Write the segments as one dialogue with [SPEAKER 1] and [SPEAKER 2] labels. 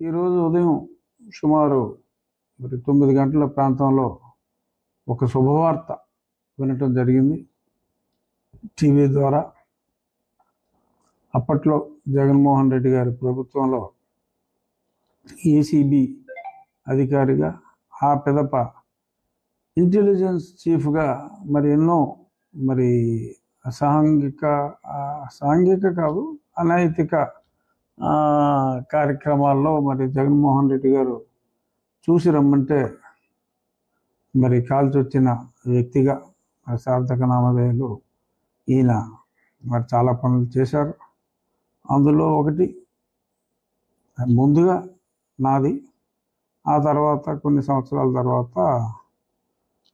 [SPEAKER 1] ఈరోజు ఉదయం సుమారు 9 గంటల ప్రాంతంలో ఒక శుభవార్త వినటం జరిగింది టీవీ ద్వారా. అప్పట్లో జగన్మోహన్ రెడ్డి గారి ప్రభుత్వంలో ఏసీబీ అధికారిగా, ఆ పిదప ఇంటెలిజెన్స్ చీఫ్గా ఎన్నో సాంఘిక కాదు, అనైతిక కార్యక్రమాల్లో జగన్మోహన్ రెడ్డి గారు చూసి రమ్మంటే కాల్చొచ్చిన వ్యక్తిగా సార్థక నామధేయులు ఈయన చాలా పనులు చేశారు. అందులో ఒకటి ముందుగా నాది, ఆ తర్వాత కొన్ని సంవత్సరాల తర్వాత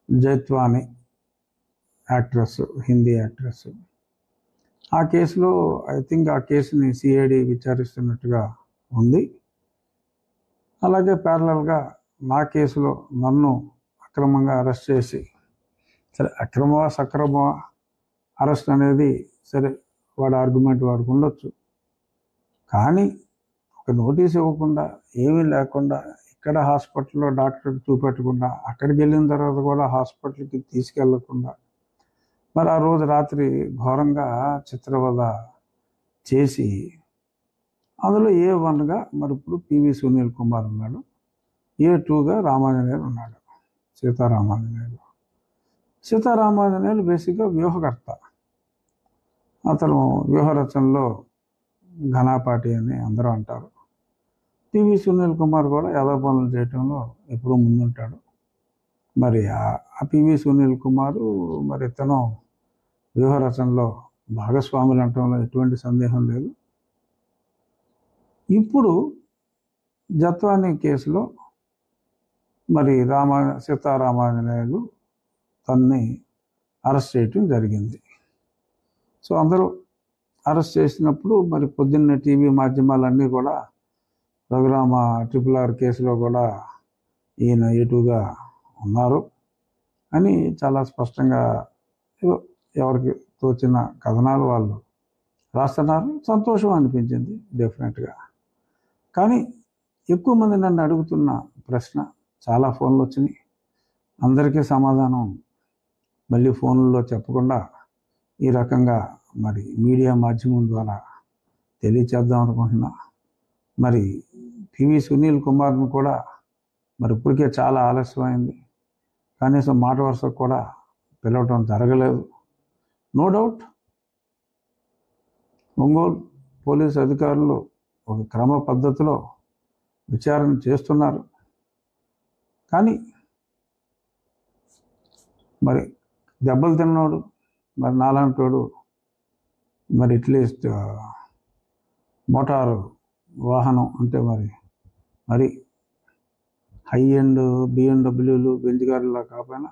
[SPEAKER 1] జైత్వాని యాక్ట్రెస్, హిందీ యాక్ట్రెస్. ఆ కేసులో ఆ కేసుని సిఐడి విచారిస్తున్నట్టుగా ఉంది. అలాగే ప్యారలల్గా నా కేసులో నన్ను అక్రమంగా అరెస్ట్ చేసి, సరే అక్రమమా సక్రమమా అరెస్ట్ అనేది సరే వాడి ఆర్గ్యుమెంట్ వాడికి ఉండొచ్చు, కానీ ఒక నోటీస్ ఇవ్వకుండా, ఏమీ లేకుండా, ఇక్కడ హాస్పిటల్లో డాక్టర్కి చూపెట్టకుండా, అక్కడికి వెళ్ళిన తర్వాత కూడా హాస్పిటల్కి తీసుకెళ్లకుండా, ఆ రోజు రాత్రి ఘోరంగా చిత్రవద చేసి, అందులో A1గా ఇప్పుడు పివి సునీల్ కుమార్ ఉన్నాడు, A2గా రామాంజనేయులు ఉన్నాడు, సీతారామాంజనేయులు బేసిక్గా వ్యూహకర్త. అతను వ్యూహరచనలో ఘనాపాటి అని అందరూ అంటారు. పివి సునీల్ కుమార్ కూడా యాదవ పనులు చేయటంలో ఎప్పుడూ ముందుంటాడు. ఆ పివి సునీల్ కుమారు ఇతను వ్యూహరచనలో భాగస్వాములు అనటంలో ఎటువంటి సందేహం లేదు. ఇప్పుడు జత్వాని కేసులో సీతారామాంజనేయులు తన్ని అరెస్ట్ చేయటం జరిగింది. సో అందరూ అరెస్ట్ చేసినప్పుడు పొద్దున్న టీవీ మాధ్యమాలన్నీ కూడా రఘురామ RRR కేసులో కూడా ఈయన A2గా ఉన్నారు అని చాలా స్పష్టంగా ఎవరికి తోచిన కథనాలు వాళ్ళు రాస్తున్నారు. సంతోషం అనిపించింది డెఫినెట్గా. కానీ ఎక్కువ మంది నన్ను అడుగుతున్న ప్రశ్న, చాలా ఫోన్లు వచ్చినాయి, అందరికీ సమాధానం మళ్ళీ ఫోన్లలో చెప్పకుండా ఈ రకంగా మీడియా మాధ్యమం ద్వారా తెలియచేద్దాం అనుకుంటున్నా. పివి సునీల్ కుమార్ను కూడా ఇప్పటికే చాలా ఆలస్యమైంది, కనీసం మాట వరుసకు కూడా పిలవటం జరగలేదు. నో డౌట్ ఒంగోలు పోలీసు అధికారులు ఒక క్రమ పద్ధతిలో విచారణ చేస్తున్నారు. కానీ దెబ్బలు తిన్నోడు నాలాంటోడు అట్లీస్ట్ మోటారు వాహనం అంటే హై ఎండ్ BMW బెంజ్ కార్లా కాకపోయినా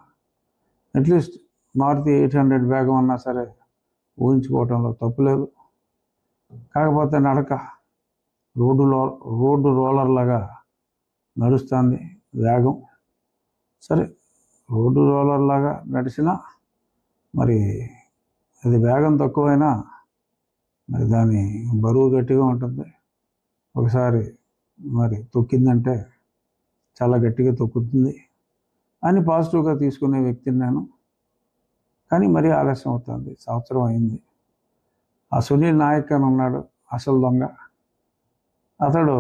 [SPEAKER 1] అట్లీస్ట్ మారుతి 800 వేగం అన్నా సరే ఊహించుకోవటంలో తప్పులేదు. కాకపోతే నడక రోడ్డు రోలర్ లాగా నడుస్తుంది వేగం. సరే రోడ్డు రోలర్ లాగా నడిచినా అది వేగం తక్కువైనా దాని బరువు గట్టిగా ఉంటుంది. ఒకసారి తొక్కిందంటే చాలా గట్టిగా తొక్కుతుంది అని పాజిటివ్గా తీసుకునే వ్యక్తిని నేను. కానీ ఆలస్యం అవుతుంది, సంవత్సరం అయింది. ఆ సునీల్ నాయక్ అని ఉన్నాడు, అసలు దొంగ. అతడు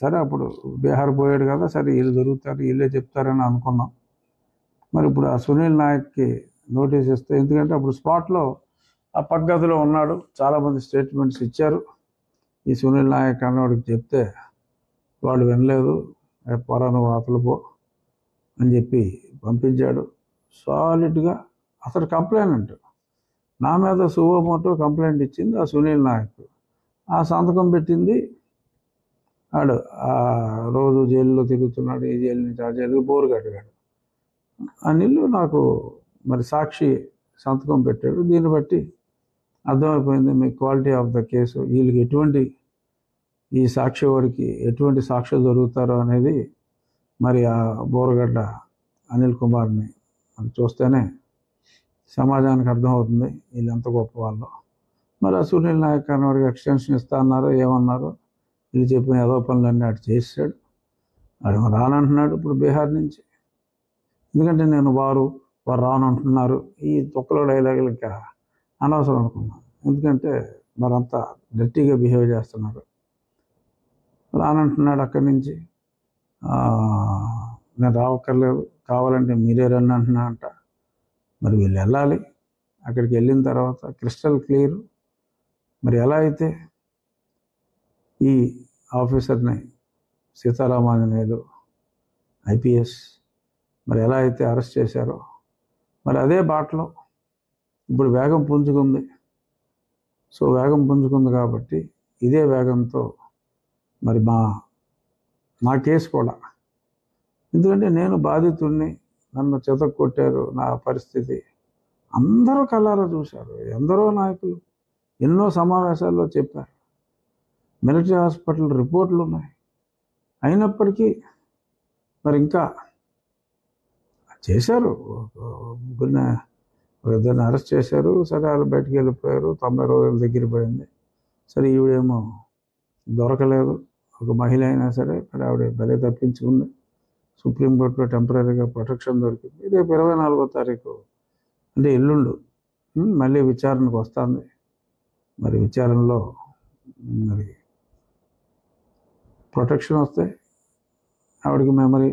[SPEAKER 1] సరే అప్పుడు బీహార్ పోయాడు కదా, సరే వీళ్ళు దొరుకుతారు, వీళ్ళే చెప్తారని అనుకున్నాం. ఇప్పుడు ఆ సునీల్ నాయక్కి నోటీస్ ఇస్తే, ఎందుకంటే అప్పుడు స్పాట్లో ఆ పక్కగదిలో ఉన్నాడు, చాలామంది స్టేట్మెంట్స్ ఇచ్చారు. ఈ సునీల్ నాయక్ అన్నవాడికి చెప్తే వాడు వినలేదు, పొరను వాతలు అని చెప్పి పంపించాడు. సాలిడ్గా అతడు కంప్లైంట్, నా మీద సువోమోటో కంప్లైంట్ ఇచ్చింది ఆ సునీల్ నాయక్. ఆ సంతకం పెట్టింది ఆడు. ఆ రోజు జైల్లో తిరుగుతున్నాడు, ఈ జైలు నుంచి ఆ జైలుకి బోరు కట్టాడు. అనిల్ నాకు సాక్షి సంతకం పెట్టాడు. దీన్ని బట్టి అర్థమైపోయింది మీ క్వాలిటీ ఆఫ్ ద కేసు, వీళ్ళకి ఈ సాక్షి వాడికి ఎటువంటి సాక్ష్యాలు దొరుకుతారో అనేది ఆ బోరగడ్డ అనిల్ కుమార్ని చూస్తేనే సమాజానికి అర్థమవుతుంది వీళ్ళు ఎంత గొప్ప వాళ్ళు. ఆ సునీల్ నాయక్ అనేవాడికి ఎక్స్టెన్షన్ ఇస్తా అన్నారు, ఏమన్నారు, వీళ్ళు చెప్పిన ఏదో పనులన్నీ అటు చేసాడు. వాడు రానంటున్నాడు ఇప్పుడు బీహార్ నుంచి. ఎందుకంటే నేను వారు రానంటున్నారు ఈ తొక్కలో డైలాగులు ఇంకా అనవసరం అనుకున్నాను. ఎందుకంటే మరంతా డర్టీగా బిహేవ్ చేస్తున్నారు. రానంటున్నాడు అక్కడి నుంచి. నేను రావక్కర్లేదు, కావాలంటే మీరే రండి అంటున్నా అంట. మరి వీళ్ళు వెళ్ళాలి. అక్కడికి వెళ్ళిన తర్వాత క్రిస్టల్ క్లియర్. మరి ఎలా అయితే ఈ ఆఫీసర్ని సీతారామాంజనేయులు ఐపీఎస్ మరి ఎలా అయితే అరెస్ట్ చేశారో మరి అదే బాటలో ఇప్పుడు వేగం పుంజుకుంది. సో వేగం పుంజుకుంది కాబట్టి ఇదే వేగంతో మరి మా కేసు కూడా, ఎందుకంటే నేను బాధితుడిని, నన్ను చెతకు కొట్టారు, నా పరిస్థితి అందరూ కళ్ళారా చూశారు. ఎందరో నాయకులు ఎన్నో సమావేశాల్లో చెప్పారు. మిలిటరీ హాస్పిటల్ రిపోర్ట్లు ఉన్నాయి. అయినప్పటికీ మరి ఇంకా చేశారు. ఇద్దరిని అరెస్ట్ చేశారు. సరే వాళ్ళు బయటికి వెళ్ళిపోయారు. 90 రోజుల దగ్గర పడింది. సరే ఈవిడేమో దొరకలేదు. ఒక మహిళ అయినా సరే మరి ఆవిడ బలి తప్పించుకుంది. సుప్రీంకోర్టులో టెంపరీగా ప్రొటెక్షన్ దొరికింది. రేపు 24వ తారీఖు అంటే ఎల్లుండు మళ్ళీ విచారణకు వస్తుంది. మరి విచారణలో మరి ప్రొటెక్షన్ వస్తే ఆవిడకి మెమరీ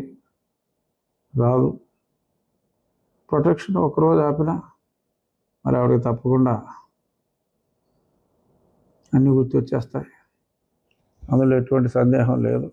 [SPEAKER 1] రాదు. ప్రొటెక్షన్ ఒకరోజు ఆపినా మరి ఆవిడకి తప్పకుండా అన్నీ గుర్తొచ్చేస్తాయి. అందులో ఎటువంటి సందేహం లేదు.